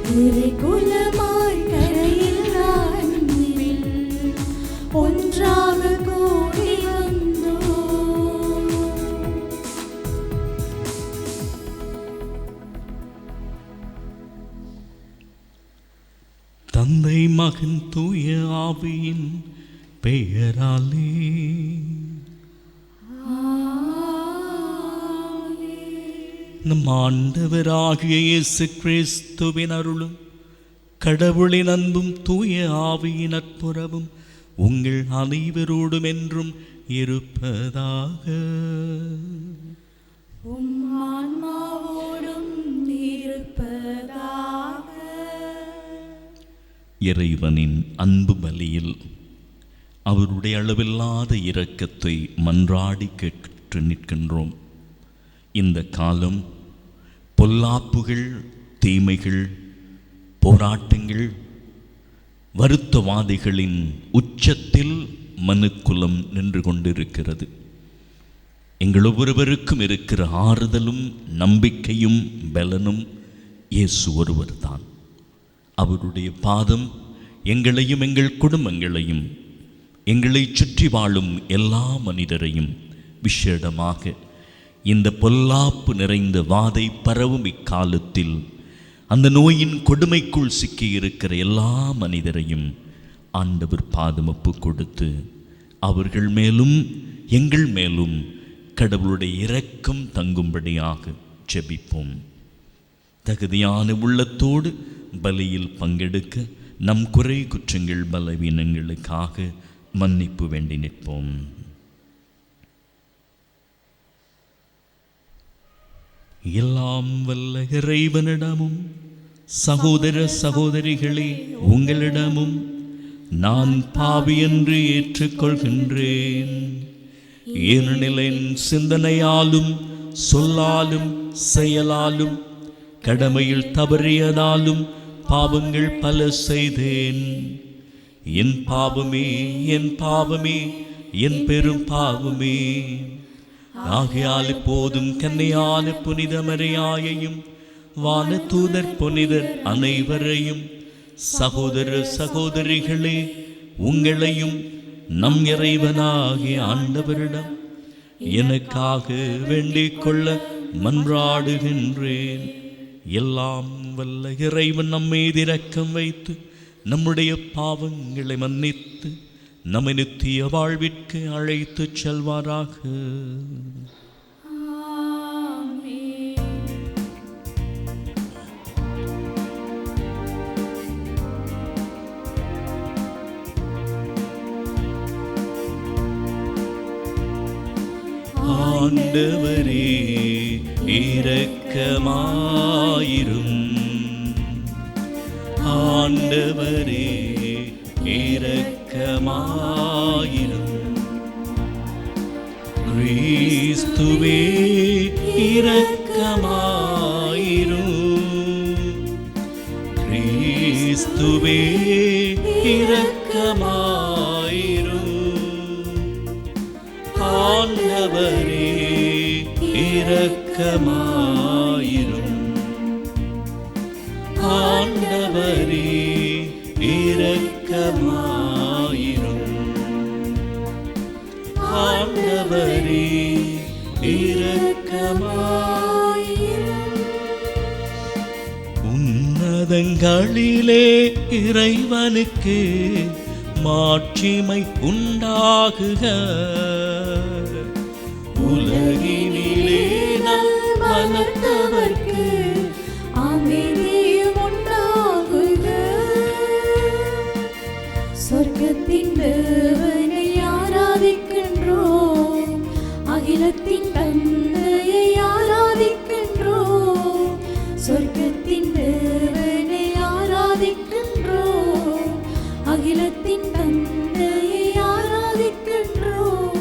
குலமாய் கரையில் அன்பில் ஒன்றாக கூடி வந்தோம். தந்தை மகன் தூய ஆவியின் பெயராலே நம் ஆண்டவராகிய இயேசு கிறிஸ்துவின் அருளும் கடவுளின் அன்பும் தூய ஆவியின் நட்புறவும் உங்கள் அனைவரோடும் என்றும் இருப்பதாக. உம் ஆன்மாவோடும் இருப்பதாக. இறைவனின் அன்பு பலியில் அவருடைய அளவில்லாத இரக்கத்தை மன்றாடி கேட்டு நிற்கின்றோம். இந்த காலம் பொல்லாப்புகள், தீமைகள், போராட்டங்கள், வருத்தவாதிகளின் உச்சத்தில் மனுக்குலம் நின்று கொண்டிருக்கிறது. எங்கள் ஒவ்வொருவருக்கும் இருக்கிற ஆறுதலும் நம்பிக்கையும் பலனும் இயேசு ஒருவர்தான். அவருடைய பாதம் எங்களையும் எங்கள் குடும்பங்களையும் எங்களை சுற்றி வாழும் எல்லா மனிதரையும் விசேடமாக இந்த பொல்லாப்பு நிறைந்த வாதை பரவும் இக்காலத்தில் அந்த நோயின் கொடுமைக்குள் சிக்கியிருக்கிற எல்லா மனிதரையும் ஆண்டவர் பாதம் ஒப்பு கொடுத்து அவர்கள் மேலும் எங்கள் மேலும் கடவுளுடைய இரக்கம் தங்கும்படியாக ஜெபிப்போம். தகுதியான உள்ளத்தோடு பலியில் பங்கெடுக்க நம் குறை குற்றங்கள் பலவீனங்களுக்காக மன்னிப்பு வேண்டி நிற்போம். எல்லாம் வல்ல இறைவனிடமும் சகோதர சகோதரிகளே உங்களிடமும் நான் பாவி என்று ஏற்றுக்கொள்கின்றேன். ஏனெனில் என் சிந்தனையாலும் சொல்லாலும் செயலாலும் கடமையில் தவறியதாலும் பாவங்கள் பல செய்தேன். என் பாவமே, என் பாவமே, என் பெரும் பாவமே. ஆகையால் இப்போதும் கன்னியான புனித மரியாயையும் வானதூதர் புனிதர் அனைவரையும் சகோதர சகோதரிகளே உங்களையும் நம் இறைவனாகிய ஆண்டவரிடம் எனக்காக வேண்டிக் கொள்ள மன்றாடுகின்றேன். எல்லாம் வல்ல இறைவன் நம்மீது இரக்கம் வைத்து நம்முடைய பாவங்களை மன்னித்து நம்மை நித்திய வாழ்விற்கு அழைத்து செல்வாராக. ஆண்டவரே இரக்கமாயிரும். ஆண்டவரே இரக்கமாயிரும். கிறிஸ்துவே இரக்கமாயிரும். கிறிஸ்துவே இரக்கமாயிரும். ஆண்டவரே இரக்கமாயிரும். ஆண்டவரே இரக்கமாயிரும். ஆண்டவரே இரக்கமாயிரும். உன்னதங்களிலே இறைவனுக்கு மாட்சிமை உண்டாகுக. உலகினிலே நல் மனத்தவர்க்கு அமைதியும் உண்டாகுக. சொர்க்கத்தின் தேவனை ஆராதிக்கின்றோம். அகிலத்தின் தந்தையை ஆராதிக்கின்றோம். சொர்க்கத்தின் தேவனை ஆராதிக்கின்றோம். அகிலத்தின் தந்தையை ஆராதிக்கின்றோம்.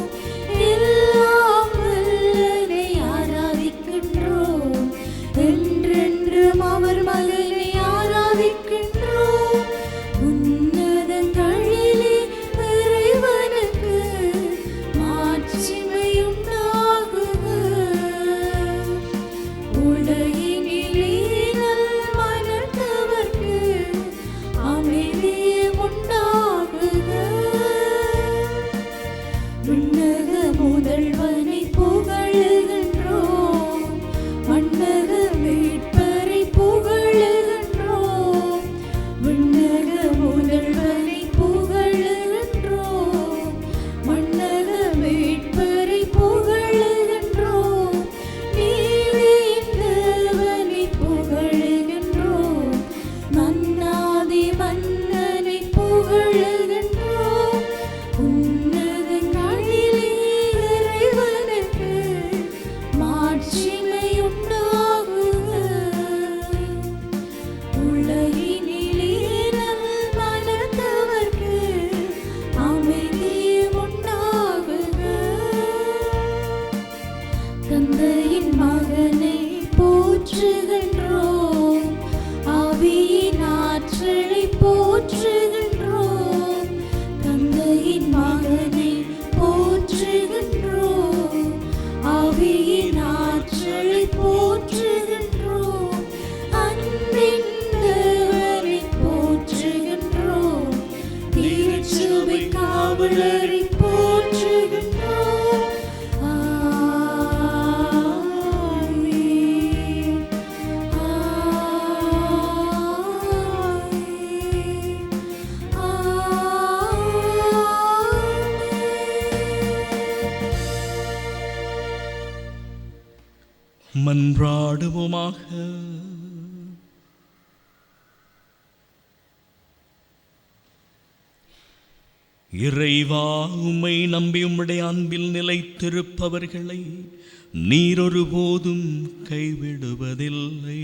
எல்லாம் வல்லவனை ஆராதிக்கின்றோம். மன்றாடுவோமாக. இறைவா, உம்மை நம்பி உம்முடைய அன்பில் நிலைத்திருப்பவர்களை நீர் ஒருபோதும் கைவிடுவதில்லை.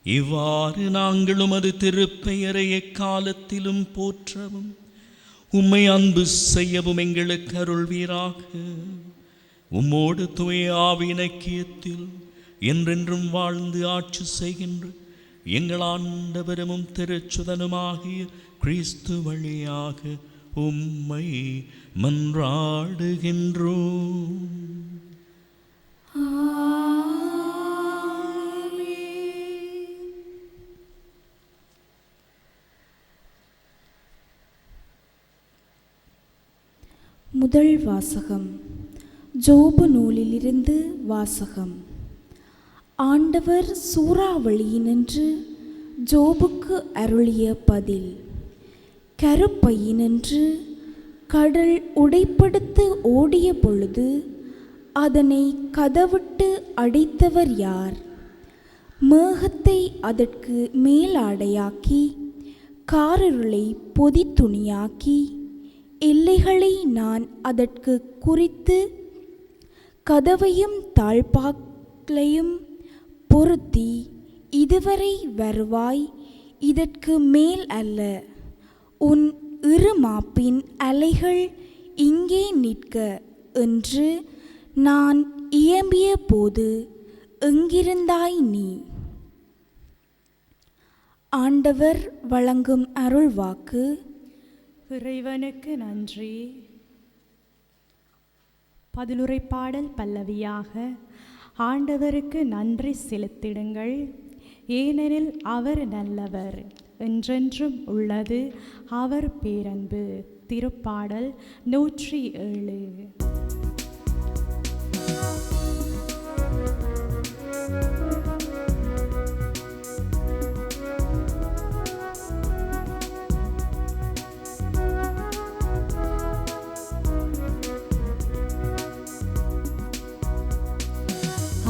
இவ்வாறு நாங்கள் உமது திருப்பெயரை எக்காலத்திலும் போற்றவும் உம்மை அன்பு செய்யவும் எங்களுக்கு அருள்வீராக. உம்மோடு தூய ஆவியின் ஐக்கியத்தில் என்றென்றும் வாழ்ந்து ஆட்சி செய்கின்ற எங்கள் ஆண்டவரும் திருச்சுதனுமாகிய கிறிஸ்து வழியாக உம்மை மன்றாடுகின்றோம். முதல் வாசகம். ஜோபு நூலிலிருந்து வாசகம். ஆண்டவர் சூறாவளியினின்று ஜோபுக்கு அருளிய பதில். கருப்பையினின்று கடல் உடைப்படுத்து ஓடிய பொழுது அதனை கதவிட்டு அடைத்தவர் யார்? மேகத்தை அதற்கு மேலாடையாக்கி காரிருளை பொதித்துணியாக்கி எல்லைகளை நான் அதற்கு குறித்து கதவையும் தாழ்பாக்களையும் பொருத்தி இதுவரை வருவாய், இதற்கு மேல் அல்ல. உன் இருமாப்பின் அலைகள் இங்கே நிற்க என்று நான் இயம்பிய போது எங்கிருந்தாய் நீ? ஆண்டவர் வழங்கும் அருள்வாக்கு. இறைவனுக்கு நன்றி. பதிலுரை பாடல் பல்லவியாக. ஆண்டவருக்கு நன்றி செலுத்திடுங்கள், ஏனெனில் அவர் நல்லவர், என்றென்றும் உள்ளது அவர் பேரன்பு. திருப்பாடல் 107.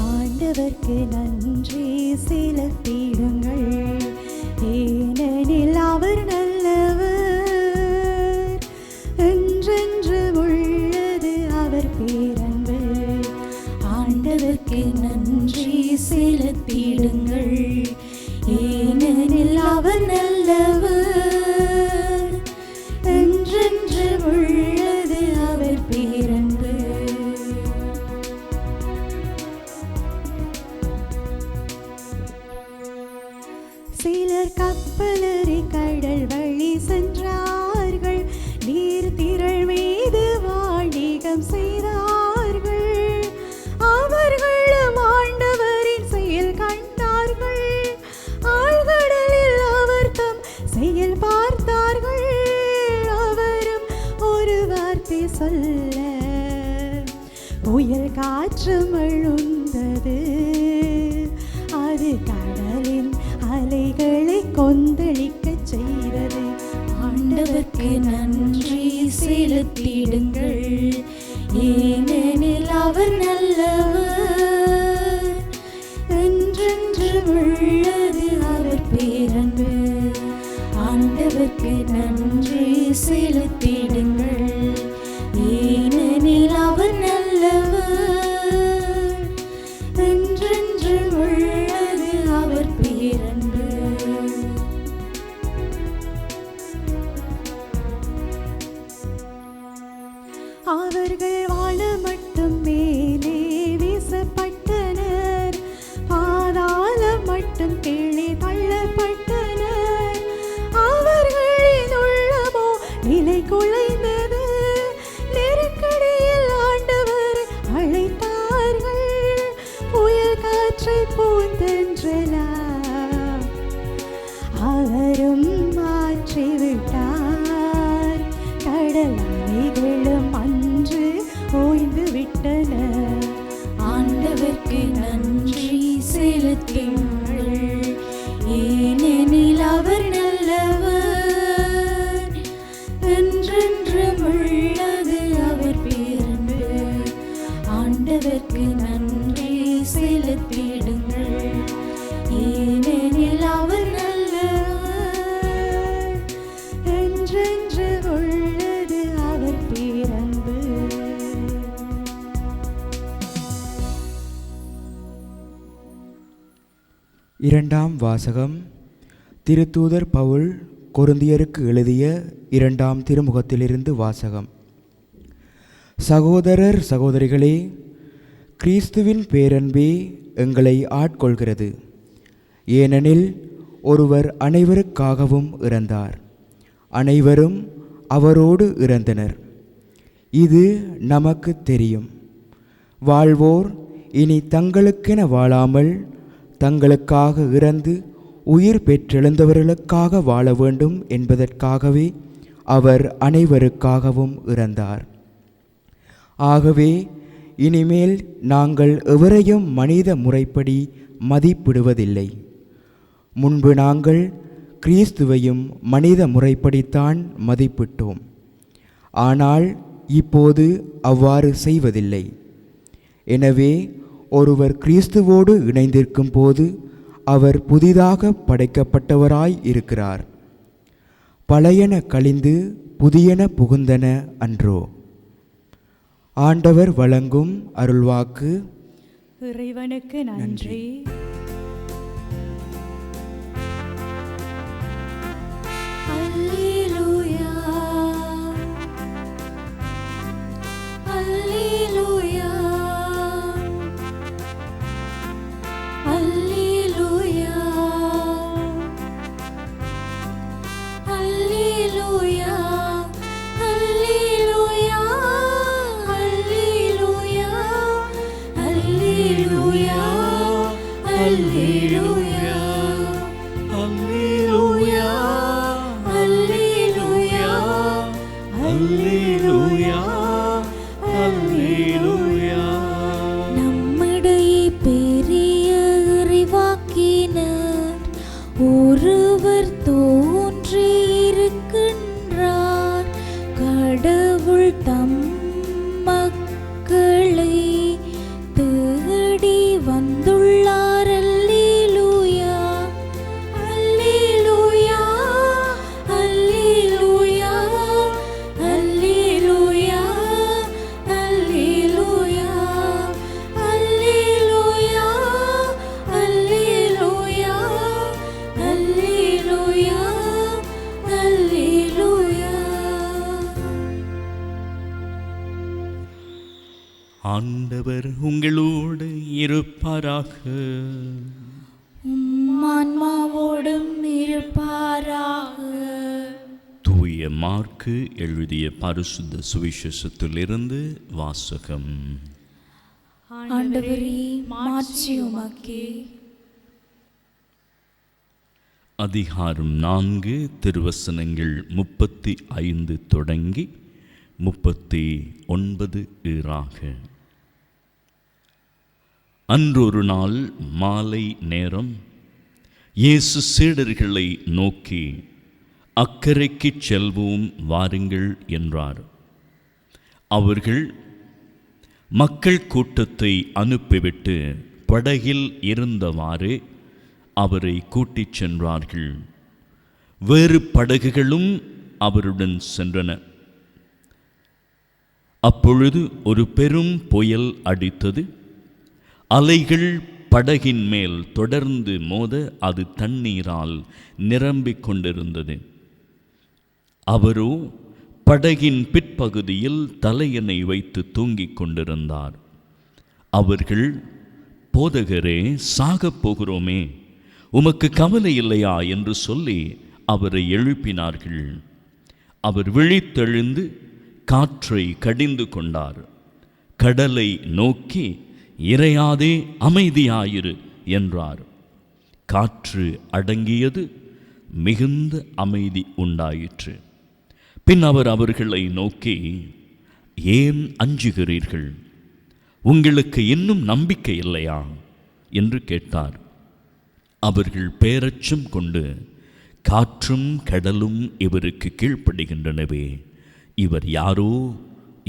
ஆண்டவர்க்கு நன்றி செலுத்திடுங்கள், ஏனெனில் அவர் நல்லவர், என்றென்று உள்ளது அவர் பேரன்பு. ஆண்டவர்க்கு நன்றி செலுத்திடுங்கள், ஏனெனில் அவர் நல்லவர், என்றென்று உள்ளது அவர் பேரன்பு. சிலர் கப்பலறி கடல் வழி சென்றார்கள், நீர் திரள் மீது வாணிகம் செய்தார்கள். அவர்களும் ஆண்டவரின் செயல் கண்டார்கள், ஆழ்கடலில் அவர் தம் செயல் பார்த்தார்கள். அவரும் ஒரு வார்த்தை சொல்ல புயல் காற்றும் எழுந்தது, அது கடலின் அலைகளை கொந்தளிக்க செய்தது. ஆண்டவர்க்கு நன்றி செலுத்திடுங்கள், ஏனெனில் அவர் நல்லவர், என்றென்று உள்ளது அவர் பேரன்பு. ஆண்டவர்க்கு நன்றி செலுத்திடுங்கள், ஏனெனில் அவர் நல்லவர், என்றென்று உள்ளது அவர் பேரன்பு. அவர்கள் வாழ மட்டும் மேலே வீசப்பட்டனர், பாதாளம் மட்டும் கீழே தள்ளப்பட்டனர். அவர்களின் உள்ளமோ நிலை குலைந்தது, நெருக்கடியில் ஆண்டவரை அழைத்தார்கள். புயல் காற்றை பூந்தென்றலாம் அவரும் மாற்றிவிட்டார். கடல் அலைகளும் அன்று ஓய்ந்து விட்டன. ஆண்டவர்க்கு நன்றி செலுத்துங்கள், ஏனெனில் அவர் நல்லவர், என்றென்றும் உள்ளது அவர் பேரன்பு. ஆண்டவர்க்கு நன்றி செலுத்திடுங்கள், இரண்டாம் வாசகம். திருத்தூதர் பவுல் கொரிந்தியருக்கு எழுதிய 2ஆம் திருமுகத்திலிருந்து வாசகம். சகோதரர் சகோதரிகளே, கிறிஸ்துவின் பேரன்பே எங்களை ஆட்கொள்கிறது. ஏனெனில் ஒருவர் அனைவருக்காகவும் இறந்தார், அனைவரும் அவரோடு இறந்தனர். இது நமக்கு தெரியும். வாழ்வோர் இனி தங்களுக்கென வாழாமல் தங்களுக்காக இறந்து உயிர் பெற்றெழுந்தவர்களுக்காக வாழ வேண்டும் என்பதற்காகவே அவர் அனைவருக்காகவும் இறந்தார். ஆகவே இனிமேல் நாங்கள் எவரையும் மனித முறைப்படி மதிப்பிடுவதில்லை. முன்பு நாங்கள் கிறிஸ்துவையும் மனித முறைப்படித்தான் மதிப்பிட்டோம். ஆனால் இப்போது அவ்வாறு செய்வதில்லை. எனவே ஒருவர் கிறிஸ்துவோடு இணைந்திருக்கும் போது அவர் புதிதாக படைக்கப்பட்டவராய் இருக்கிறார். பழையன கழிந்து புதியன புகுந்தன அன்றோ. ஆண்டவர் வழங்கும் அருள்வாக்கு. இறைவனுக்கு நன்றி. அல்லேலூயா, அல்லேலூயா, அல்லேலூயா, அல்லேலூயா, அல்லேலூயா, அல்லேலூயா, அல்லேலூயா, அல்லேலூயா, அல்லேலூயா, அல்லேலூயா, அல்லேலூயா. நம்மிடையே பெரிய இறைவாக்கினர் ஒருவர் தோன்றியிருக்கின்றார். கடவுள் தம் மக்களை தேடி வந்துள்ளார். அல்லேலூயா, அல்லேலூயா, அல்லேலூயா, அல்லேலூயா, அல்லேலூயா, அல்லேலூயா, அல்லேலூயா, அல்லேலூயா, அல்லேலூயா. ஆண்டவர் உங்களோடு இருப்பாராக. உம் ஆன்மாவோடும் இருப்பாராக. தூய மார்க்கு எழுதிய பரிசுத்த சுவிசேஷத்திலிருந்து வாசகம். ஆண்டவரே, மாட்சி உமக்கே. அதிகாரம் 4, திருவசனங்கள் 35 தொடங்கி 39 ஈறாக. அன்றொரு நாள் மாலை நேரம் இயேசு சீடர்களை நோக்கி, அக்கரைக்குச் செல்வோம் வாருங்கள் என்றார். அவர்கள் மக்கள் கூட்டத்தை அனுப்பிவிட்டு படகில் இருந்தவாறு அவரை கூட்டிச் சென்றார்கள். வேறு படகுகளும் அவருடன் சென்றன. அப்பொழுது ஒரு பெரும் புயல் அடித்தது. அலைகள் படகின் மேல் தொடர்ந்து மோத அது தண்ணீரால் நிரம்பிக் கொண்டிருந்தது. அவரோ படகின் பிற்பகுதியில் தலையணை வைத்து தூங்கிக் கொண்டிருந்தார். அவர்கள், போதகரே, சாகப் போகிறோமே, உமக்கு கவலை இல்லையா என்று சொல்லி அவரை எழுப்பினார்கள். அவர் விழித்தெழுந்து காற்றை கடிந்து கொண்டார். கடலை நோக்கி, இறையாதே, அமைதியாயிரு என்றார். காற்று அடங்கியது, மிகுந்த அமைதி உண்டாயிற்று. பின் அவர் அவர்களை நோக்கி, ஏன் அஞ்சுகிறீர்கள்? உங்களுக்கு இன்னும் நம்பிக்கை இல்லையா என்று கேட்டார். அவர்கள் பேரச்சம் கொண்டு, காற்றும் கடலும் இவருக்கு கீழ்ப்படுகின்றனவே, இவர் யாரோ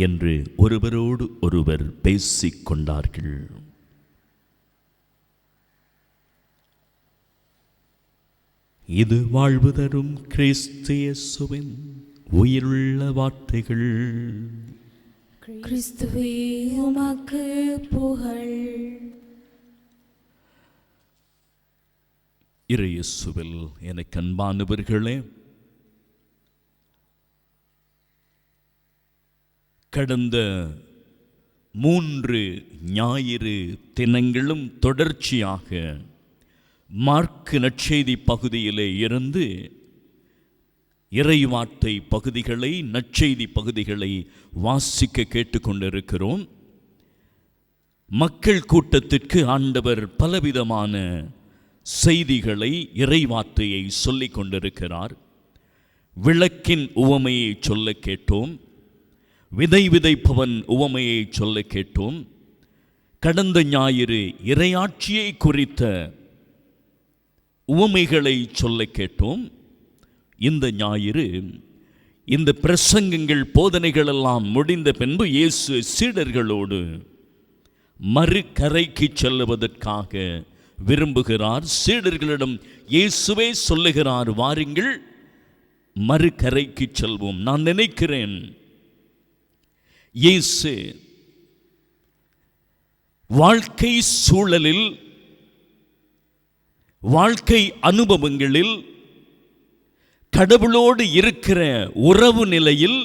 என்று ஒருவரோடு ஒருவர் பேசிக் கொண்டார்கள். இது வாழ்வு தரும் கிறிஸ்து இயேசுவின் உயிருள்ள வார்த்தைகள். கிறிஸ்துவே, உமக்கு புகழ். இறையேசுவில் எனக்கு அன்பானவர்களே, கடந்த 3 ஞாயிறு தினங்களும் தொடர்ச்சியாக மார்க்கு நற்செய்தி பகுதியிலே இருந்து இறைவார்த்தை பகுதிகளை, நற்செய்தி பகுதிகளை வாசிக்க கேட்டுக்கொண்டிருக்கிறோம். மக்கள் கூட்டத்திற்கு ஆண்டவர் பலவிதமான செய்திகளை, இறைவார்த்தையை சொல்லிக் கொண்டிருக்கிறார். விளக்கின் உவமையை சொல்ல கேட்டோம். விதை விதைப்பவன் உவமையை சொல்ல கேட்டோம். கடந்த ஞாயிறு இறையாட்சியை குறித்த உவமைகளை சொல்ல கேட்டோம். இந்த ஞாயிறு இந்த பிரசங்கங்கள், போதனைகள் எல்லாம் முடிந்த பின்பு இயேசு சீடர்களோடு மறுகரைக்கு செல்லுவதற்காக விரும்புகிறார். சீடர்களிடம் இயேசுவே சொல்லுகிறார், வாருங்கள் மறுகரைக்கு செல்வோம். நான் நினைக்கிறேன் இயேசு வாழ்க்கை சூழலில், வாழ்க்கை அனுபவங்களில், கடவுளோடு இருக்கிற உறவு நிலையில்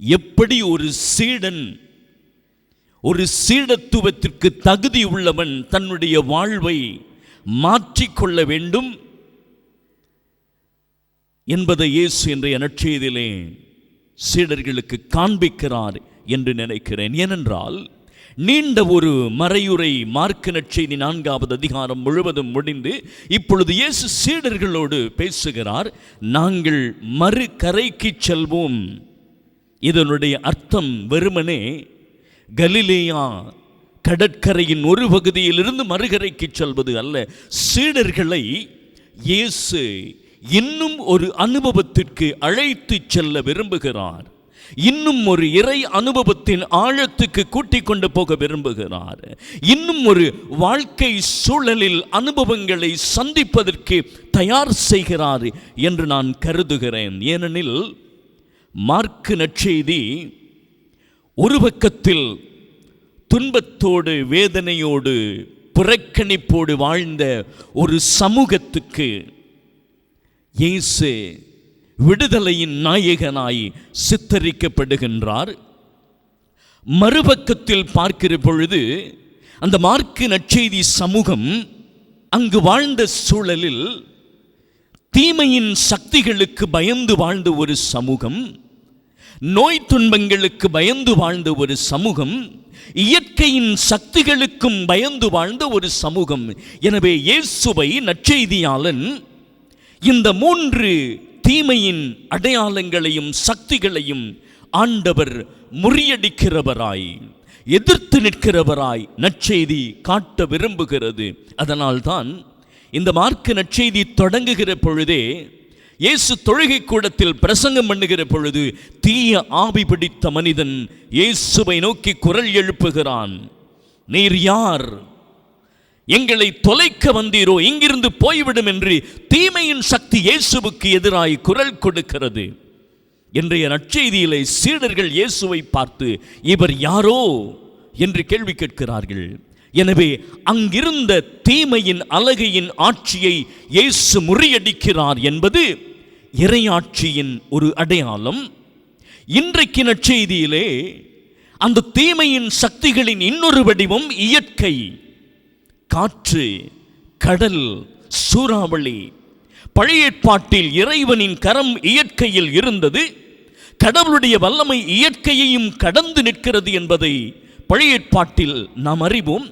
எப்படி ஒரு சீடன், ஒரு சீடத்துவத்திற்கு தகுதி உள்ளவன் தன்னுடைய வாழ்வை மாற்றிக்கொள்ள வேண்டும் என்பதை இயேசு இன்றைய நற்செய்தியிலே சீடர்களுக்கு காண்பிக்கிறார் என்று நினைக்கிறேன். ஏனென்றால் நீண்ட ஒரு மறையுரை மார்க்கு நற்செய்தி 4வது அதிகாரம் முழுவதும் முடிந்து இப்பொழுது இயேசு சீடர்களோடு பேசுகிறார். நாங்கள் மறுகரைக்கு செல்வோம். இதனுடைய அர்த்தம் வெறுமனே கலிலேயா கடற்கரையின் ஒரு பகுதியிலிருந்து மறுகரைக்கு செல்வது அல்ல. சீடர்களை இயேசு இன்னும் ஒரு அனுபவத்திற்கு அழைத்து செல்ல விரும்புகிறார். இன்னும் ஒரு இறை அனுபவத்தின் ஆழத்துக்கு கூட்டிக் கொண்டு போக விரும்புகிறார். இன்னும் ஒரு வாழ்க்கை சூழலில் அனுபவங்களை சந்திப்பதற்கு தயார் செய்கிறார் என்று நான் கருதுகிறேன். ஏனெனில் மார்க்கு நற்செய்தி ஒரு பக்கத்தில் துன்பத்தோடு, வேதனையோடு, புறக்கணிப்போடு வாழ்ந்த ஒரு சமூகத்துக்கு இயேசு விடுதலையின் நாயகனாய் சித்தரிக்கப்படுகின்றார். மறுபக்கத்தில் பார்க்கிற பொழுது அந்த மார்க்கு நற்செய்தி சமூகம் அங்கு வாழ்ந்த சூழலில் தீமையின் சக்திகளுக்கு பயந்து வாழ்ந்த ஒரு சமூகம், நோய் துன்பங்களுக்கு பயந்து வாழ்ந்த ஒரு சமூகம், இயற்கையின் சக்திகளுக்கும் பயந்து வாழ்ந்த ஒரு சமூகம். எனவே இயேசுவை நற்செய்தியாளன் இந்த 3 தீமையின் அடையாளங்களையும் சக்திகளையும் ஆண்டவர் முறியடிக்கிறவராய், எதிர்த்து நிற்கிறவராய் நற்செய்தி காட்ட விரும்புகிறது. அதனால்தான் இந்த மார்க்கு நற்செய்தி தொடங்குகிற பொழுதே இயேசு தொழுகை கூடத்தில் பிரசங்கம் பண்ணுகிற பொழுது தீய ஆவி பிடித்த மனிதன் இயேசுவை நோக்கி குரல் எழுப்புகிறான். நீர் யார்? எங்களை தொலைக்க வந்தீரோ? இங்கிருந்து போய்விடும் என்று தீமையின் சக்தி இயேசுவுக்கு எதிராய் குரல் கொடுக்கிறது. இன்றைய நற்செய்தியிலே சீடர்கள் இயேசுவை பார்த்து இவர் யாரோ என்று கேள்வி கேட்கிறார்கள். எனவே அங்கிருந்த தீமையின் அலகையின் ஆட்சியை இயேசு முறியடிக்கிறார் என்பது இறையாட்சியின் ஒரு அடையாளம். இன்றைக்கு நற்செய்தியிலே அந்த தீமையின் சக்திகளின் இன்னொரு வடிவம் இயற்கை. காற்று, கடல், சூறாவளி. பழைய ஏற்பாட்டில் இறைவனின் கரம் இயற்கையில் இருந்தது. கடவுளுடைய வல்லமை இயற்கையையும் கடந்து நிற்கிறது என்பதை பழைய ஏற்பாட்டில் நாம் அறிவோம்.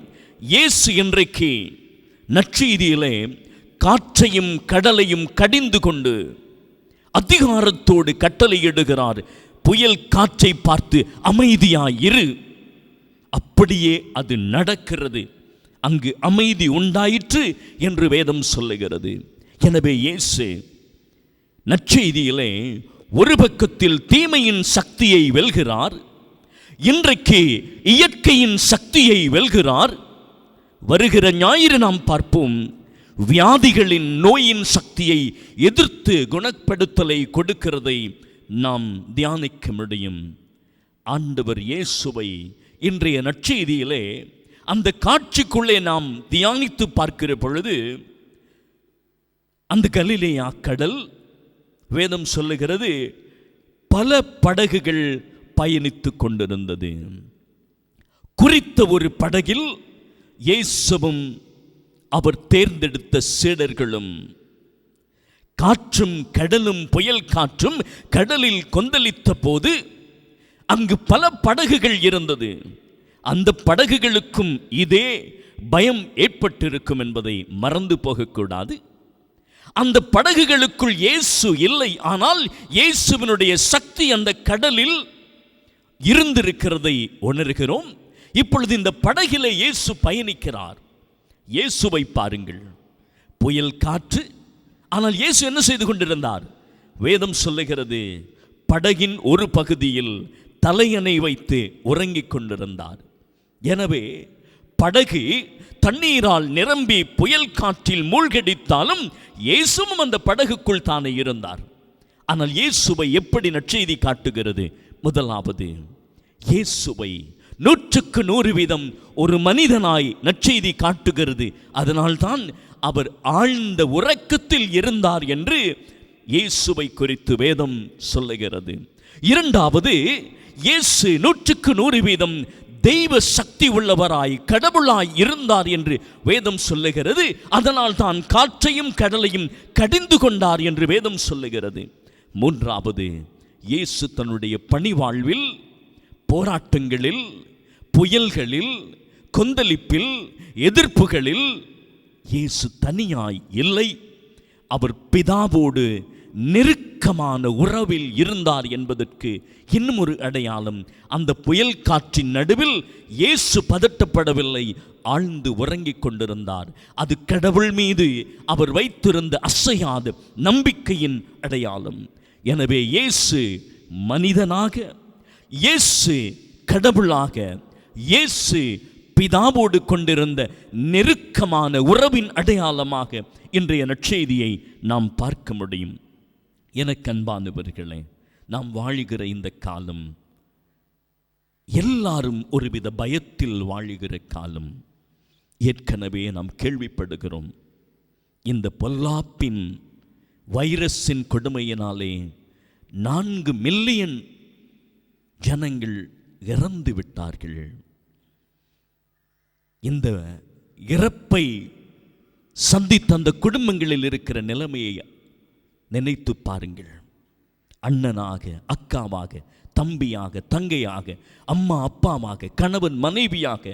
இயேசு இன்றைக்கு நற்செய்தியிலே காற்றையும் கடலையும் கடிந்து கொண்டு அதிகாரத்தோடு கட்டளையிடுகிறார். புயல் காற்றை பார்த்து அமைதியாயிரு. அப்படியே அது நடக்கிறது. அங்கு அமைதி உண்டாயிற்று என்று வேதம் சொல்லுகிறது. எனவே இயேசு நற்செய்தியிலே ஒரு பக்கத்தில் தீமையின் சக்தியை வெல்கிறார், இன்றைக்கு இயற்கையின் சக்தியை வெல்கிறார். வருகிற ஞாயிறு நாம் பார்ப்போம், வியாதிகளின் நோயின் சக்தியை எதிர்த்து குணப்படுத்தலை கொடுக்கிறதை நாம் தியானிக்க முடியும். ஆண்டவர் இயேசுவை இன்றைய நற்செய்தியிலே அந்த காட்சிக்குள்ளே நாம் தியானித்து பார்க்கிற பொழுது அந்த கலிலேயா கடல் வேதம் சொல்லுகிறது பல படகுகள் பயணித்து கொண்டிருந்தது. குறித்த ஒரு படகில் இயேசுவும் அவர் தேர்ந்தெடுத்த சீடர்களும், காற்றும் கடலும் புயல் காற்றும் கடலில் கொந்தளித்த போது அங்கு பல படகுகள் இருந்தது. அந்த படகுகளுக்கும் இதே பயம் ஏற்பட்டிருக்கும் என்பதை மறந்து போகக்கூடாது. அந்த படகுகளுக்குள் இயேசு இல்லை, ஆனால் இயேசுவினுடைய சக்தி அந்த கடலில் இருந்திருக்கிறதை உணர்கிறோம். இப்பொழுது இந்த படகிலே இயேசு பயணிக்கிறார். இயேசுவை பாருங்கள், புயல் காற்று, ஆனால் இயேசு என்ன செய்து கொண்டிருந்தார்? வேதம் சொல்லுகிறது படகின் ஒரு பகுதியில் தலையணை வைத்து உறங்கிக் கொண்டிருந்தார். எனவே படகு தண்ணீரால் நிரம்பி புயல் காற்றில் மூழ்கடித்தாலும் இயேசுவும் அந்த படகுக்குள் தானே இருந்தார். ஆனால் இயேசுவை எப்படி நற்செய்தி காட்டுகிறது? முதலாவது, இயேசுவை 100% ஒரு மனிதனாய் நற்செய்தி காட்டுகிறது. அதனால்தான் அவர் ஆழ்ந்த உறக்கத்தில் இருந்தார் என்று இயேசுவை குறித்து வேதம் சொல்லுகிறது. இரண்டாவது, இயேசு 100% தெய்வ சக்தி உள்ளவராய் கடவுளாய் இருந்தார் என்று வேதம் சொல்லுகிறது. அதனால் தான் காற்றையும் கடலையும் கடிந்து கொண்டார் என்று வேதம் சொல்லுகிறது. மூன்றாவது, இயேசு தன்னுடைய பணிவாழ்வில் போராட்டங்களில், புயல்களில், கொந்தளிப்பில், எதிர்ப்புகளில் இயேசு தனியாய் இல்லை, அவர் பிதாவோடு நெருக்கமான உறவில் இருந்தார் என்பதற்கு இன்னும் ஒரு அடையாளம். அந்த புயல் காற்றின் நடுவில் இயேசு பதட்டப்படவில்லை, ஆழ்ந்து உறங்கிக் கொண்டிருந்தார். அது கடவுள் மீது அவர் வைத்திருந்த அசையாத நம்பிக்கையின் அடையாளம். எனவே இயேசு மனிதனாக, இயேசு கடவுளாக, இயேசு பிதாவோடு கொண்டிருந்த நெருக்கமான உறவின் அடையாளமாக இன்றைய நற்செய்தியை நாம் பார்க்க முடியும். எனக்கு அன்பானவர்களே, நாம் வாழுகிற இந்த காலம் எல்லாரும் ஒருவித பயத்தில் வாழுகிற காலம். ஏற்கனவே நாம் கேள்விப்படுகிறோம், இந்த பொல்லாப்பின் வைரஸின் கொடுமையினாலே 4 மில்லியன் ஜனங்கள் இறந்து விட்டார்கள். இந்த இறப்பை சந்தித்த அந்த குடும்பங்களில் இருக்கிற நிலைமையை நினைத்து பாருங்கள். அண்ணனாக, அக்காவாக, தம்பியாக, தங்கையாக, அம்மா அப்பாவாக, கணவன் மனைவியாக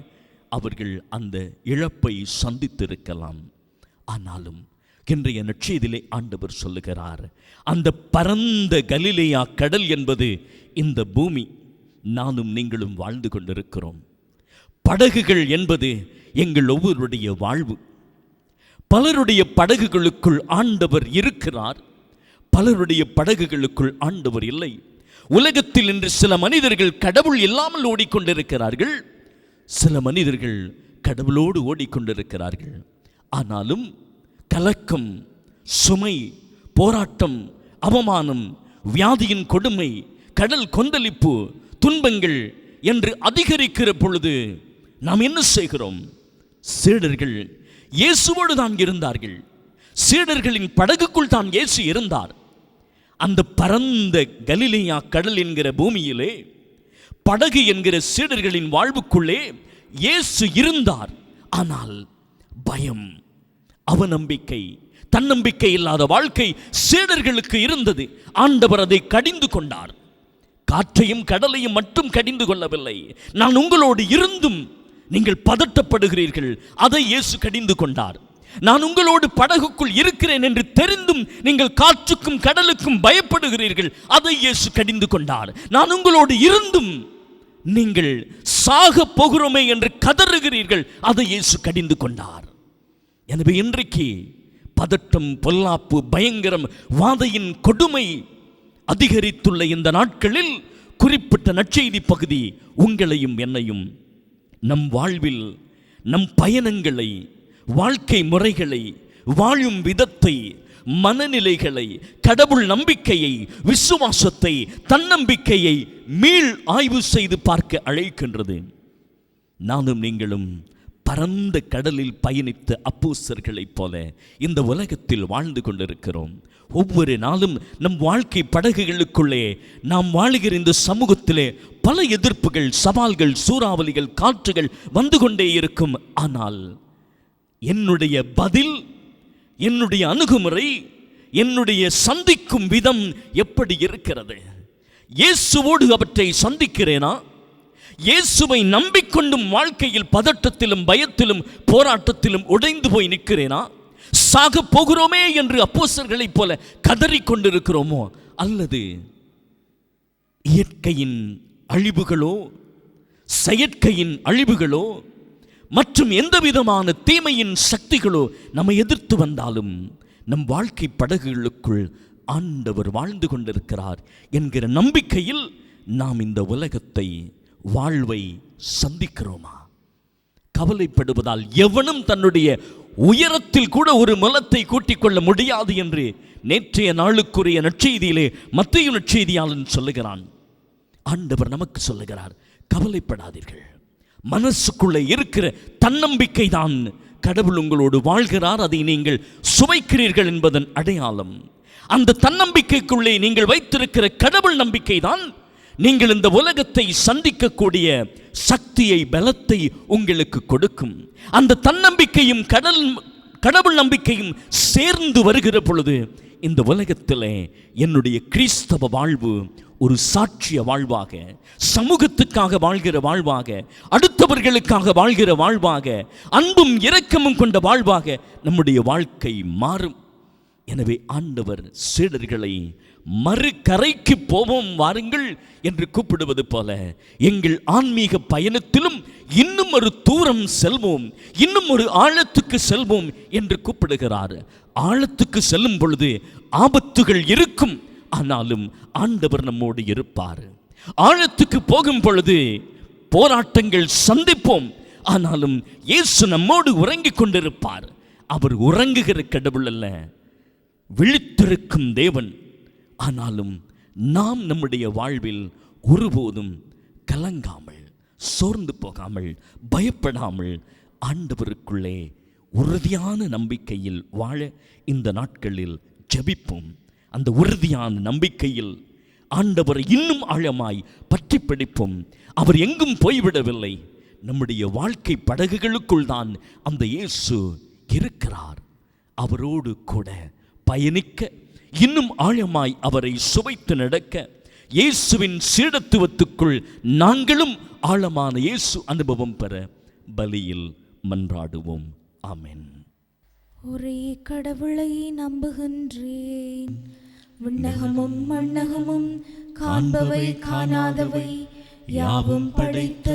அவர்கள் அந்த இழப்பை சந்தித்திருக்கலாம். ஆனாலும் இன்றைய நற்செய்தியிலே ஆண்டவர் சொல்லுகிறார், அந்த பரந்த கலிலேயா கடல் என்பது இந்த பூமி, நானும் நீங்களும் வாழ்ந்து கொண்டிருக்கிறோம். படகுகள் என்பது எங்கள் ஒவ்வொருடைய வாழ்வு. பலருடைய படகுகளுக்குள் ஆண்டவர் இருக்கிறார், பலருடைய படகுகளுக்குள் ஆண்டவர் இல்லை. உலகத்தில் இன்று சில மனிதர்கள் கடவுள் இல்லாமல் ஓடிக்கொண்டிருக்கிறார்கள், சில மனிதர்கள் கடவுளோடு ஓடிக்கொண்டிருக்கிறார்கள். ஆனாலும் கலக்கம், சுமை, போராட்டம், அவமானம், வியாதியின் கொடுமை, கடல் கொந்தளிப்பு, துன்பங்கள் என்று அதிகரிக்கிற பொழுது நாம் என்ன செய்கிறோம்? சீடர்கள் இயேசுவோடு தான் இருந்தார்கள். சீடர்களின் படகுக்குள் தான் இயேசு இருந்தார். அந்த பரந்த கலிலேயா கடல் என்கிற பூமியிலே, படகு என்கிற சீடர்களின் வாழ்வுக்குள்ளே இயேசு இருந்தார். ஆனால் பயம், அவநம்பிக்கை, தன்னம்பிக்கை இல்லாத வாழ்க்கை சீடர்களுக்கு இருந்தது. ஆண்டவர் அதை கடிந்து கொண்டார். காற்றையும் கடலையும் மட்டும் கடிந்து கொள்ளவில்லை, நான் உங்களோடு இருந்தும் நீங்கள் பதட்டப்படுகிறீர்கள், அதை இயேசு கடிந்து கொண்டார். நான் உங்களோடு படகுக்குள் இருக்கிறேன் என்று தெரிந்தும் நீங்கள் காற்றுக்கும் கடலுக்கும் பயப்படுகிறீர்கள், அதை இயேசு கடிந்து கொண்டார். நான் உங்களோடு இருந்தும் நீங்கள் சாக போகிறோமே என்று கதறுகிறீர்கள், அதை இயேசு கடிந்து கொண்டார். எனவே இன்றைக்கு பதட்டம், பொல்லாப்பு, பயங்கரம், வாதையின் கொடுமை அதிகரித்துள்ள இந்த நாட்களில் குறிப்பிட்ட நற்செய்தி பகுதி உங்களையும் என்னையும் நம் வாழ்வில், நம் பயணங்களை, வாழ்க்கை முறைகளை, வாழும் விதத்தை, மனநிலைகளை, கடவுள் நம்பிக்கையை, விசுவாசத்தை, தன்னம்பிக்கையை மீள் ஆய்வு செய்து பார்க்க அழைக்கின்றது. நானும் நீங்களும் பரந்த கடலில் பயணித்த அப்போஸ்தலர்களைப் போல இந்த உலகத்தில் வாழ்ந்து கொண்டிருக்கிறோம். ஒவ்வொரு நாளும் நம் வாழ்க்கை படகுகளுக்குள்ளே நாம் வாழுகிற இந்த சமூகத்திலே பல எதிர்ப்புகள், சவால்கள், சூறாவளிகள், காற்றுகள் வந்து கொண்டே இருக்கும். ஆனால் என்னுடைய பதில், என்னுடைய அணுகுமுறை, என்னுடைய சந்திக்கும் விதம் எப்படி இருக்கிறது? இயேசுவோடு அவற்றை சந்திக்கிறேனா? இயேசுவை நம்பிக்கொண்டும் வாழ்க்கையில் பதட்டத்திலும் பயத்திலும் போராட்டத்திலும் உடைந்து போய் நிற்கிறேனா? சாக போகிறோமே என்று அப்போஸ்தலர்களைப் போல கதறிக்கொண்டிருக்கிறோமோ? அல்லது இயற்கையின் அழிவுகளோ, செயற்கையின் அழிவுகளோ மற்றும் எந்த விதமான தீமையின் சக்திகளோ நம்மை எதிர்த்து வந்தாலும் நம் வாழ்க்கை படகுகளுக்குள் ஆண்டவர் வாழ்ந்து கொண்டிருக்கிறார் என்கிற நம்பிக்கையில் நாம் இந்த உலகத்தை, வாழ்வை சந்திக்கிறோமா? கவலைப்படுவதால் எவனும் தன்னுடைய உயரத்தில் கூட ஒரு முலத்தை கூட்டிக் கொள்ள முடியாது என்று நேற்றைய நாளுக்குரிய நற்செய்தியிலே மத்தேயு நற்செய்தியாளன் சொல்லுகிறான். ஆண்டவர் நமக்கு சொல்லுகிறார், கவலைப்படாதீர்கள். மனசுக்குள்ளே இருக்கிற தன்னம்பிக்கை தான் கடவுள் உங்களோடு வாழ்கிறார், அதை நீங்கள் சுவைக்கிறீர்கள் என்பதன் அடையாளம். அந்த தன்னம்பிக்கைக்குள்ளே நீங்கள் வைத்திருக்கிற கடவுள் நம்பிக்கை தான் நீங்கள் இந்த உலகத்தை சந்திக்கக்கூடிய சக்தியை, பலத்தை உங்களுக்கு கொடுக்கும். அந்த தன்னம்பிக்கையும் கடவுள் நம்பிக்கையும் சேர்ந்து வருகிற பொழுது இந்த உலகத்திலே என்னுடைய கிறிஸ்தவ வாழ்வு ஒரு சாட்சிய வாழ்வாக, சமூகத்துக்காக வாழ்கிற வாழ்வாக, அடுத்தவர்களுக்காக வாழ்கிற வாழ்வாக, அன்பும் இரக்கமும் கொண்ட வாழ்வாக நம்முடைய வாழ்க்கை மாறும். எனவே ஆண்டவர் சீடர்களை மறுகரைக்கு போவோம் வாருங்கள் என்று கூப்பிடுவது போல எங்கள் ஆன்மீக பயணத்திலும் இன்னும் ஒரு தூரம் செல்வோம், இன்னும் ஒரு ஆழத்துக்கு செல்வோம் என்று கூப்பிடுகிறார். ஆழத்துக்கு செல்லும் பொழுது ஆபத்துகள் இருக்கும், ஆனாலும் ஆண்டவர் நம்மோடு இருப்பார். ஆழத்துக்கு போகும் பொழுது போராட்டங்கள் சந்திப்போம், ஆனாலும் இயேசு நம்மோடு உறங்கிக் கொண்டிருப்பார். அவர் உறங்குகிற கடவுள் அல்ல, விழித்திருக்கும் தேவன். ஆனாலும் நாம் நம்முடைய வாழ்வில் ஒருபோதும் கலங்காமல், சோர்ந்து போகாமல், பயப்படாமல் ஆண்டவருக்குள்ளே உறுதியான நம்பிக்கையில் வாழ இந்த நாட்களில் ஜெபிப்போம். அந்த உறுதியான நம்பிக்கையில் ஆண்டவரை இன்னும் ஆழமாய் பற்றி பிடிப்போம். அவர் எங்கும் போய்விடவில்லை, நம்முடைய வாழ்க்கை படகுகளுக்குள் தான் அந்த இயேசு இருக்கிறார். அவரோடு கூட பயணிக்க, இன்னும் ஆழமாய் அவரை சுவைத்து நடக்க, இயேசுவின் சீடத்துவத்துக்குள் நாங்களும் ஆழமான இயேசு அனுபவம் பெற பலியில் மன்றாடுவோம். ஆமென். ஒரே கடவுளை நம்புகின்றேன், விண்ணகமும் மண்ணகமும் காண்பவை காணாதவை யாவும் படைத்த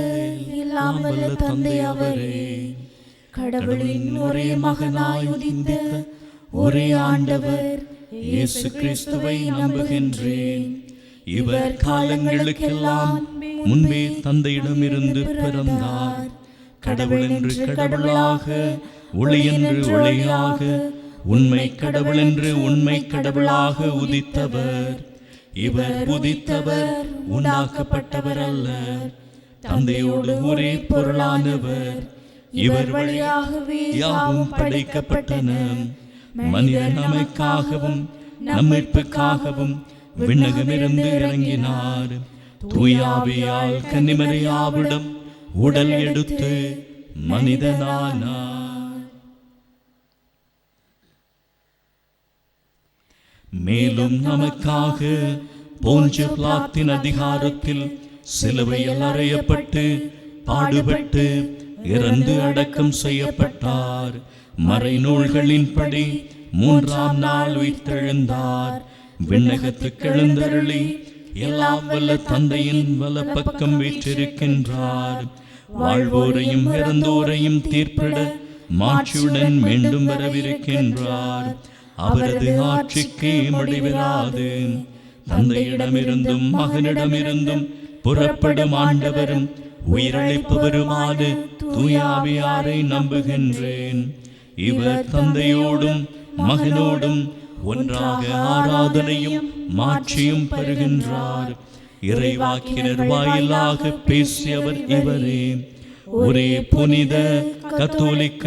எல்லாம் வல்ல தந்தை அவரே. கடவுளின் ஒரே மகனாய் உதித்த ஒரே ஆண்டவர் இயேசு கிறிஸ்துவை நம்புகின்றேன். இவர் காலங்களுக்கெல்லாம் முன்பே தந்தையிடமிருந்து பிறந்தார். கடவுள் என்று கடவுளாக, ஒளி என்று ஒளியாக, உண்மை கடவுள் என்று உண்மை கடவுளாக உதித்தவர். இவர் உதித்தவர் உண்டாக்கப்பட்டவர் அல்ல, தந்தையோடு ஒரே பொருளானவர். இவர் வழியாகவே யாவும் படைக்கப்பட்டன. மனிதன் நமக்காகவும் நம்மிற்காகவும் விண்ணகமிருந்து இறங்கினார். தூயாவியால் கன்னிமரியாவிடம் உடல் எடுத்து மனிதனானார். மேலும் நமக்காக போஞ்சு பிலாத்தின் அதிகாரத்தில் சிலுவையில் அறையப்பட்டு பாடுபட்டு இறந்து அடக்கம் செய்யப்பட்டார். மறைநூல்களின்படி 3ஆம் நாள் உயிர்த்தெழுந்தார். விண்ணகத்துக்கு எழுந்தருளி எல்லாம் வல்ல தந்தையின் வலப்பக்கம் வீற்றிருக்கின்றார். வாழ்வோரையும் இறந்தோரையும் தீர்ப்பிட மாட்சியுடன் மீண்டும் வரவிருக்கின்றார். அவரது ஆட்சிக்கு முடிவிராது. தந்தையிடமிருந்தும் மகனிடமிருந்தும் புறப்படும் ஆண்டவரும் உயிரளிப்பவருமான தூயாவியாரை நம்புகின்றேன். இவர் தந்தையோடும் மகனோடும் ஒன்றாக ஆராதனையும் மாட்சியும் பெறுகின்றார். இறைவாக்கினர் வாயிலாக பேசியவர் இவரே. ஒரே புனித கத்தோலிக்க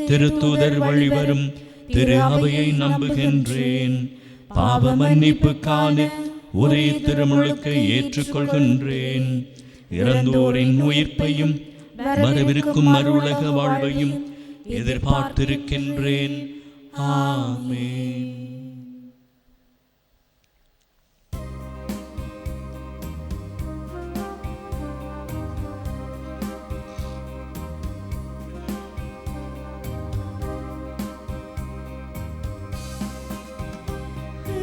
திருத்தூதர் வழிவரும் திரு அவையை நம்புகின்றேன். பாவ மன்னிப்புக்கான ஒரே திருமுழுக்கை ஏற்றுக்கொள்கின்றேன். இறந்தோரின் உயிர்ப்பையும் வரவிருக்கும் மறுவுலக வாழ்வையும் எதிர்பார்த்திருக்கின்றேன். ஆமென்.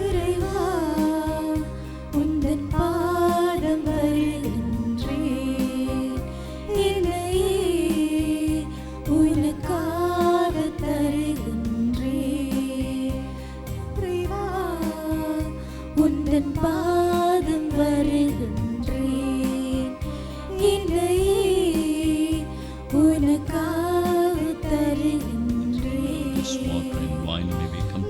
இறைவா, உந்தன் பாதம் வருகின்றேன். என்னையே உனக்காக தருகின்றேன். இறைவா, உந்தன் பாதம் வருகின்றேன். என்னையே உனக்காக தருகின்றேன்.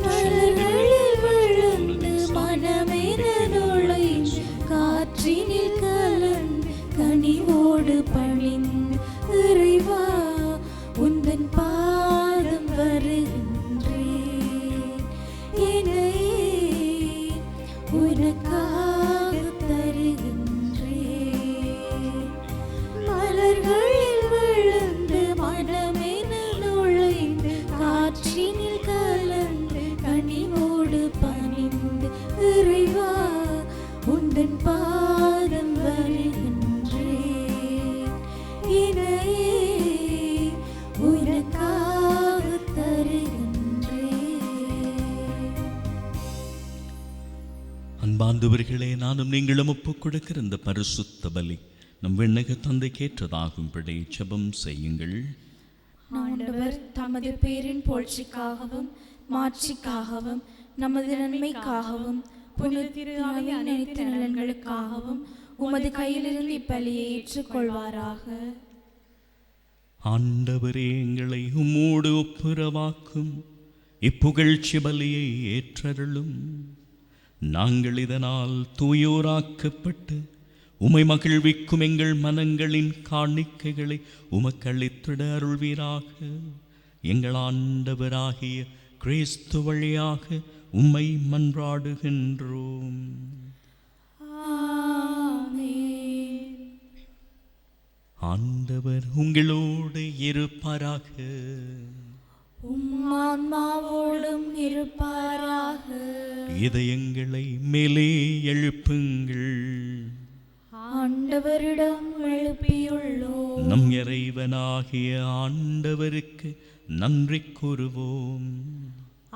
மலர்களில் விழுந்து மனமென நுழைந்து காற்றினில் கலந்து கனிவோடு பணிந்து இறைவா, உந்தன் பாதம் வருகின்றேன். என்னையே உனக்காக தருகின்றேன். மலர்களில் விழுந்து மனமென நுழைந்து காற்றினில் கலந்து கனிவோடு பணிந்து இறைவா, உந்தன் பாதம் வருகின்றேன். என்னையே உனக்காக தருகின்றேன். அன்பார்ந்தவர்களே, நானும் நீங்களும் ஒப்புக் கொடுக்கிற இந்த பரிசுத்த பலி நம் விண்ணக தந்தைக்கேற்றதாகும்படி ஜெபம் செய்யுங்கள். ஆண்டவர் தமது பேரின் புகழ்ச்சிக்காகவும் மாட்சிக்காகவும் நமது நன்மைக்காகவும் புனித திரு ஆவியின் அனைத்து நலன்களுக்காகவும் உமது கையிலிருந்து இப்பலியை ஏற்றுக்கொள்வாராக. ஆண்டவரே, எங்களை உம்மோடு ஒப்புரவாக்கும் இப்புகழ்ச்சி பலியை ஏற்றருளும். நாங்கள் இதனால் தூயோராக்கப்பட்டு உமை மகிழ்விக்கும் எங்கள் மனங்களின் காணிக்கைகளை உமக்களித்திட அருள்வீராக. எங்கள் ஆண்டவராகிய கிறிஸ்து வழியாக உம்மை மன்றாடுகின்றோம். ஆமென். ஆண்டவர் உங்களோடு இருப்பாராக. ஆன்மாவோடும் இருப்பாராக. இதயங்களை மேலே எழுப்புங்கள். ஆண்டவரிடம் எழுப்பியுள்ளோம். நம் இறைவனாகிய ஆண்டவருக்கு நன்றி கூறுவோம்.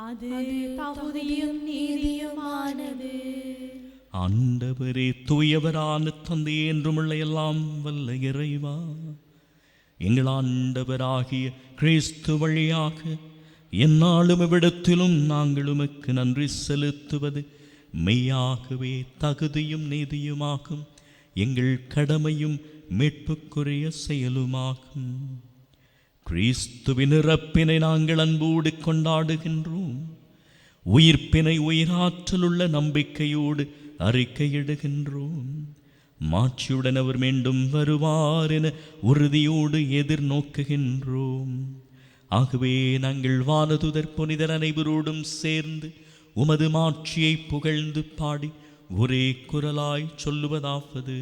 அது தகுதியும் நீதியுமானது. ஆண்டவரே, தூயவரான தந்தையே, என்றுமுள்ள எல்லாம் வல்ல இறைவா, எங்கள் ஆண்டவராகிய கிறிஸ்து வழியாக எந்நாளும் இவ்விடத்திலும் நாங்கள் உமக்கு நன்றி செலுத்துவது மெய்யாகவே தகுதியும் நீதியுமாகும். எங்கள் கடமையும் மீட்புக்குரிய செயலுமாகும். கிறிஸ்துவின் இறப்பினை நாங்கள் அன்போடு கொண்டாடுகின்றோம். உயிர்ப்பினை உயிராற்றலுள்ள நம்பிக்கையோடு அறிக்கையிடுகின்றோம். மாட்சியுடன் அவர் மீண்டும் வருவார் என உறுதியோடு எதிர்நோக்குகின்றோம். ஆகவே நாங்கள் வானதுதர் புனிதர் அனைவரோடும் சேர்ந்து உமது மாட்சியை புகழ்ந்து பாடி ஒரே குரலாய் சொல்லுவதாவது: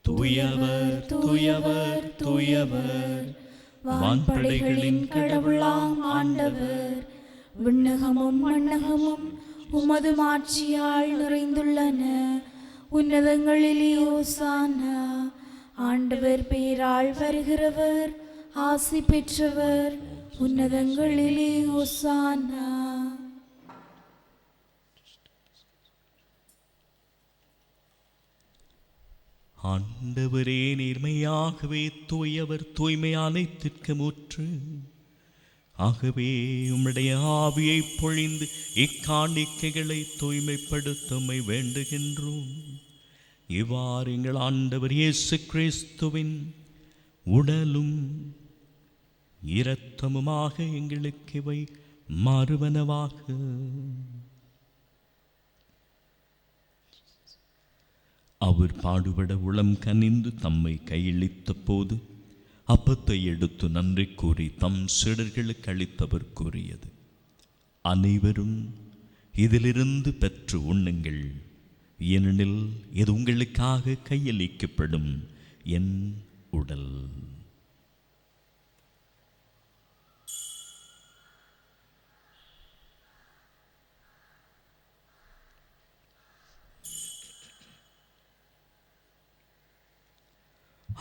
தூயவர் தூயவர் தூயவர், வான்படைகளின் கடவுளாம் ஆண்டவர். விண்ணகமும் மண்ணகமும் உமது மாட்சியால் நிறைந்துள்ளன. உன்னதங்களிலே ஓசானா. ஆண்டவர் பெயரால் வருகிறவர் ஆசி பெற்றவர். உன்னதங்களிலே ஓசானா. ஆண்டவரே, நேர்மையாகவே தூயவர், தூய்மை அனைத்திற்கு ஊற்று. ஆகவே உம்முடைய ஆவியை பொழிந்து இக்காணிக்கைகளை தூய்மைப்படுத்தமை வேண்டுகின்றோம். இவ்வாறு எங்கள் ஆண்டவர் இயேசு கிறிஸ்துவின் உடலும் இரத்தமுமாக எங்களுக்கு இவை மாறுவனவாக. அவர் பாடுபட உளம் கனிந்து தம்மை கையளித்த போது அப்பத்தை எடுத்து நன்றி கூறி தம் சீடர்களுக்கு அளித்தவர் கூறியது, அனைவரும் இதிலிருந்து பெற்று உண்ணுங்கள், ஏனெனில் இது உங்களுக்காக கையளிக்கப்படும் என் உடல்.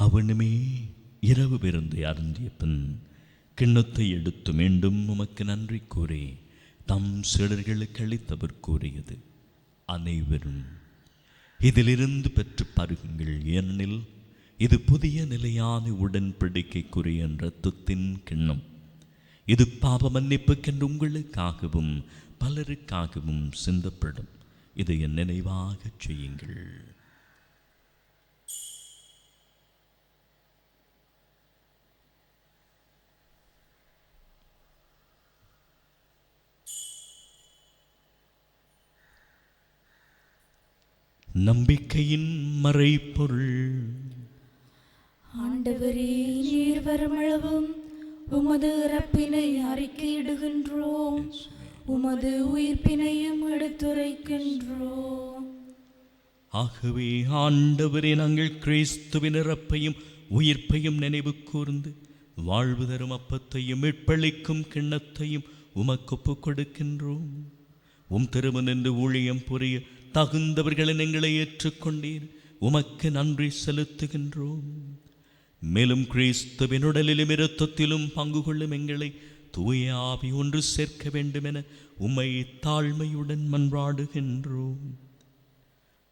அவனுமே இரவு விருந்து அருந்திய பின் கிண்ணத்தை எடுத்து மீண்டும் உமக்கு நன்றி கூறி தம் சீடர்களுக்கு அளித்தவர் கூறியது, அனைவரும் இதிலிருந்து பெற்று பருகுங்கள், ஏனெனில் இது புதிய நிலையான உடன்படிக்கைக்குரிய இரத்தத்தின் கிண்ணம். இது பாவ மன்னிப்புக்கென்று உங்களுக்காகவும் பலருக்காகவும் சிந்தப்படும். இதை என் நினைவாக செய்யுங்கள். நம்பிக்கையின் மறைபொருள். ஆண்டவரே, நீர் வருமளவும் உமது இறப்பினை அறிக்கையிடுகின்றோம், உமது உயிர்ப்பினையும் எடுத்துரைக்கின்றோம். ஆகவே ஆண்டவரே, நாங்கள் கிறிஸ்துவின் இறப்பையும் உயிர்ப்பையும் நினைவு கூர்ந்து வாழ்வு தரும் அப்பத்தையும் மீட்பளிக்கும் கிண்ணத்தையும் உமக்கு ஒப்புக் கொடுக்கின்றோம். உம் திருமணன்று ஊழியம் புரிய தகுந்தவர்களை எங்களை ஏற்றுக்கொண்டீர், உமக்கு நன்றி செலுத்துகின்றோம். மேலும் கிறிஸ்துவின் உடலிலும் இரத்தத்திலும் பங்கு கொள்ளும் எங்களை தூய ஆவி ஒன்று சேர்க்க வேண்டும் என உம்மை தாழ்மையுடன் மன்றாடுகின்றோம்.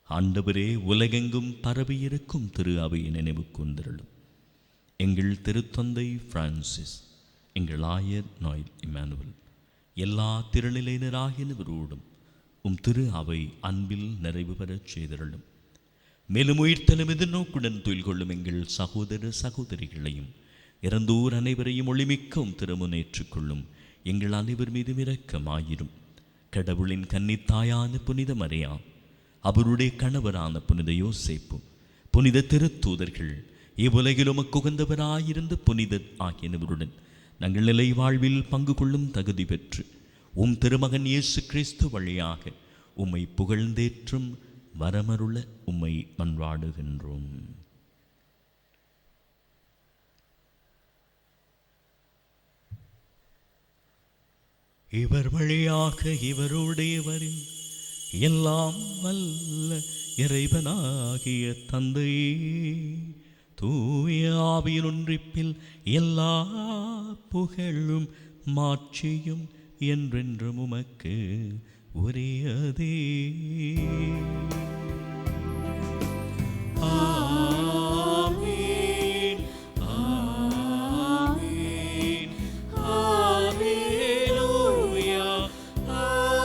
ஆண்டவரே, உலகெங்கும் பரவியிருக்கும் திரு அவையை நினைவு கூர்ந்தருளும். எங்கள் திருத்தந்தை பிரான்சிஸ், எங்கள் ஆயர் நோயில் இமானுவல், எல்லா திருநிலையினராகியவரோடும் உம் திரு அவை அன்பில் நிறைவு பெறச் செய்தருளும். மேலும் உயிர்த்தலும் எதிர்நோக்குடன் தொழில் கொள்ளும் எங்கள் சகோதர சகோதரிகளையும் இறந்தோர் அனைவரையும் ஒளிமிக்கவும் திருமுனேற்றுக் கொள்ளும். எங்கள் அனைவர் மீதும் இரக்கமாயிரும். கடவுளின் கன்னித்தாயான புனித மரியா, அவருடைய கணவரான புனித யோசேப்பு, புனித திருத்தூதர்கள், இவ்வுலகில் உமக்கு உகந்தவராயிருந்த புனிதர் ஆகியவருடன் நாங்கள் நிலை வாழ்வில் பங்கு கொள்ளும் தகுதி பெற்று உம் திருமகன் இயேசு கிறிஸ்து வழியாக உம்மை புகழ்ந்தேற்றும் வரமருள உம்மை மன்றாடுகின்றோம். இவர் வழியாக இவருடையவரின் எல்லாம் வல்ல இறைவனாகிய தந்தையே, தூய ஆவியின் ஒன்றிப்பில் எல்லா புகழும் மாட்சியும் என்றென்றும் உமக்கு உரியதே. ஆமென், ஆமென், அல்லேலூயா, ஆமென்.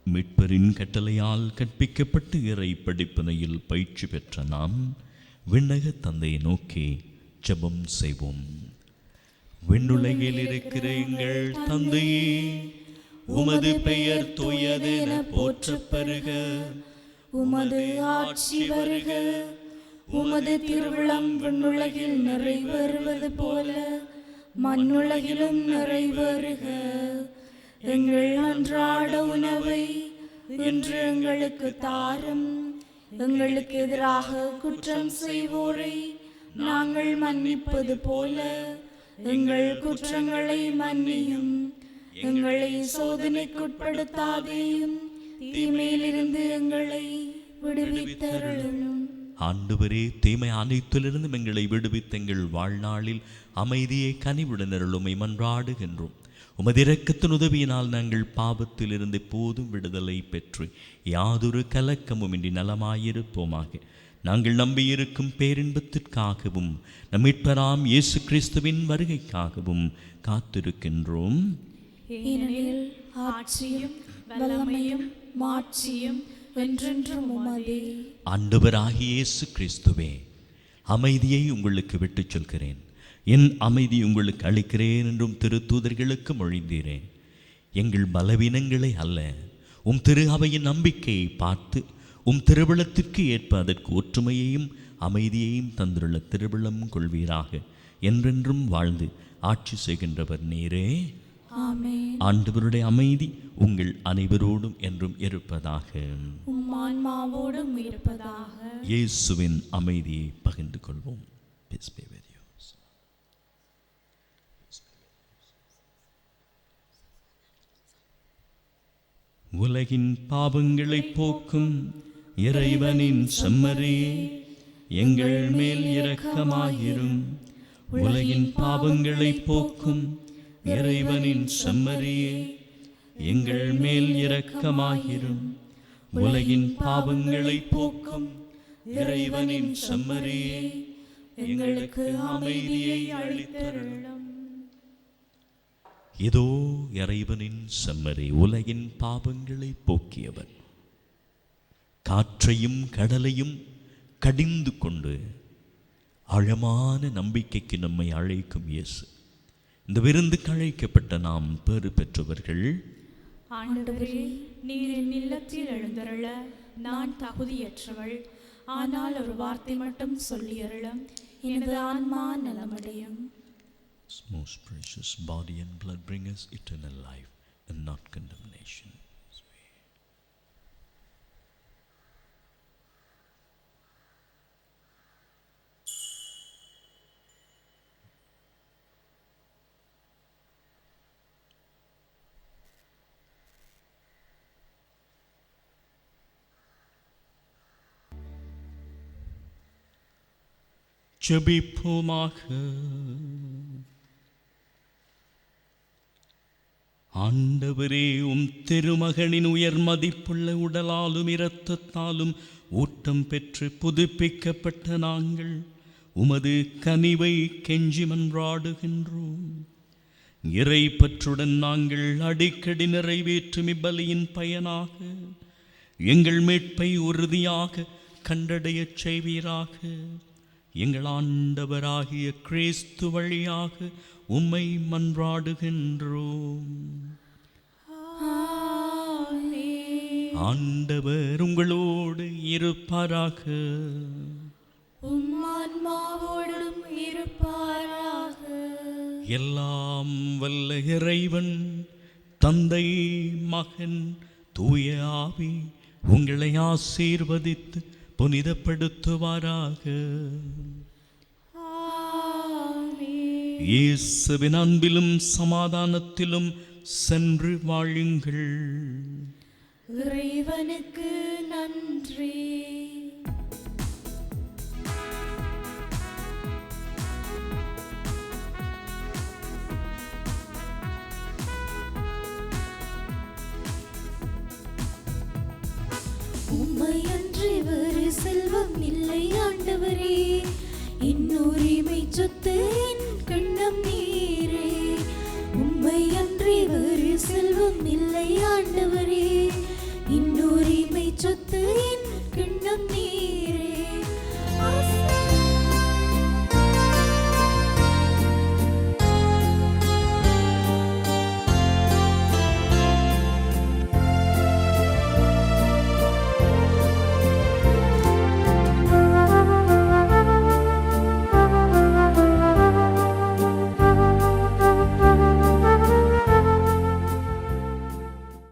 மீட்பரின் கட்டளையால் கற்பிக்கப்பட்டு இறை படிப்பினையில் பயிற்சி பெற்ற நாம் விண்ணக தந்தையை நோக்கி ஜெபம் செய்வோம். விண்ணுலகில் இருக்கிற எங்கள் தந்தையே, உமது பெயர் தூயதென போற்றப் பெறுக, உமது ஆட்சி வருக, உமது திருவிழம் விண்ணுலகில் நிறைவேறுவது போல மண்ணுலகிலும் நிறைவேறுக. எங்கள் அன்றாட உணவை இன்று எங்களுக்கு தாரும். எங்களுக்கு எதிராக குற்றம் செய்வோரை நாங்கள் மன்னிப்பது போல எங்கள் குற்றங்களை மன்னியும். எங்களை சோதனைக்குட்படுத்தாதேயும், தீமையிலிருந்து எங்களை விடுவித்தருளும். ஆண்டவரே, தீமை அனைத்திலிருந்தும் எங்களை விடுவித்து எங்கள் வாழ்நாளில் அமைதியை கனிவுடன் அருளுமை மன்றாடுகின்றோம். உமது இரக்கத்தின் உதவியினால் நாங்கள் பாவத்திலிருந்து எப்போதும் விடுதலை பெற்று யாதொரு கலக்கமும் இன்றி நலமாயிருப்போமாக. நாங்கள் நம்பியிருக்கும் பேரின்பத்திற்காகவும் நம் மீட்பராம் இயேசு கிறிஸ்துவின் வருகைக்காகவும் காத்திருக்கின்றோம். ஏனெனில் ஆட்சியும் வல்லமையும் மாட்சியும் என்றென்றும் உமதே. ஆண்டவராகிய இயேசு கிறிஸ்துவே, அமைதியை உங்களுக்கு விட்டுச் சொல்கிறேன், என் அமைதி உங்களுக்கு அளிக்கிறேன் என்றும் திருத்தூதர்களுக்கு மொழிந்தீரேன். எங்கள் பலவீனங்களை அல்ல, உம் திரு அவையின் நம்பிக்கையை பார்த்து உம் திருவிழத்திற்கு ஏற்ப அதற்கு ஒற்றுமையையும் அமைதியையும் தந்துள்ள திருவிழம் கொள்வீராக. என்றென்றும் வாழ்ந்து ஆட்சி செய்கின்றவர் நீரே. ஆமென். ஆண்டவருடைய அமைதி உங்கள் அனைவரோடும் என்றும் இருப்பதாக. உம் ஆன்மாவோடும் இருப்பதாக. இயேசுவின் அமைதியை பகிர்ந்து கொள்வோம். Peace be with you. உலகின் பாவங்களை போக்கும் இறைவனின் செம்மறியே, எங்கள் மேல் இரக்கமாயிரும். உலகின் பாவங்களை போக்கும் இறைவனின் செம்மறியே, எங்கள் மேல் இரக்கமாயிரும். உலகின் பாவங்களை போக்கும் இறைவனின் செம்மறியே, எங்களுக்கு அமைதியை அளித்தருளும். இதோ இறைவனின் செம்மறி, உலகின் பாவங்களை போக்கியவர். காற்றையும் கடலையும் கடிந்து கொண்டு ஆழமான நம்பிக்கைக்கு நம்மை அழைக்கும் இயேசு. இந்த விருந்துக்கு அழைக்கப்பட்ட நாம் பேறு பெற்றவர்கள். ஆண்டவரே, நீர் என் இல்லத்தில் எழுந்தருள நான் தகுதியற்றவள். ஆனால் ஒரு வார்த்தை மட்டும் சொல்லியருளும், எனது ஆன்மா நலமடையும். His most precious body and blood bring us eternal life and not condemnation. ஜெபிப்போமாக. ஆண்டவரே, உம் திருமகனின் உயர் மதிப்புள்ள உடலாலும் இரத்தத்தாலும் ஊட்டம் பெற்று புதுப்பிக்கப்பட்ட நாங்கள் உமது கனிவை கெஞ்சி மன்றாடுகின்றோம். இறை பற்றுடன் நாங்கள் அடிக்கடி நிறைவேற்றும் இப்பலியின் பயனாக எங்கள் மீட்பை உறுதியாக கண்டடையச் செய்வீராக. எங்கள் ஆண்டவராகிய கிறிஸ்து வழியாக உம்மை மன்றாடுகின்றோம். ஆண்டவர் உங்களோடு இருப்பாராக. உம் ஆன்மாவோடும் இருப்பாராக. எல்லாம் வல்ல இறைவன் தந்தை, மகன், தூய ஆவி உங்களை ஆசீர்வதித்து புனிதப்படுத்துவாராக. இயேசுவின் அன்பிலும் சமாதானத்திலும் சென்று வாழுங்கள். இறைவனுக்கு நன்றி. உம்மையன்றி வேறு செல்வம் இல்லை ஆண்டவரே. இன்னுரிமை சொத்து என் கண்ணம் நீரே. உம்மையன்றி வேறு செல்வம் இல்லை ஆண்டவரே. இன்னுரிமை சொத்து என் கண்ணம் நீரே.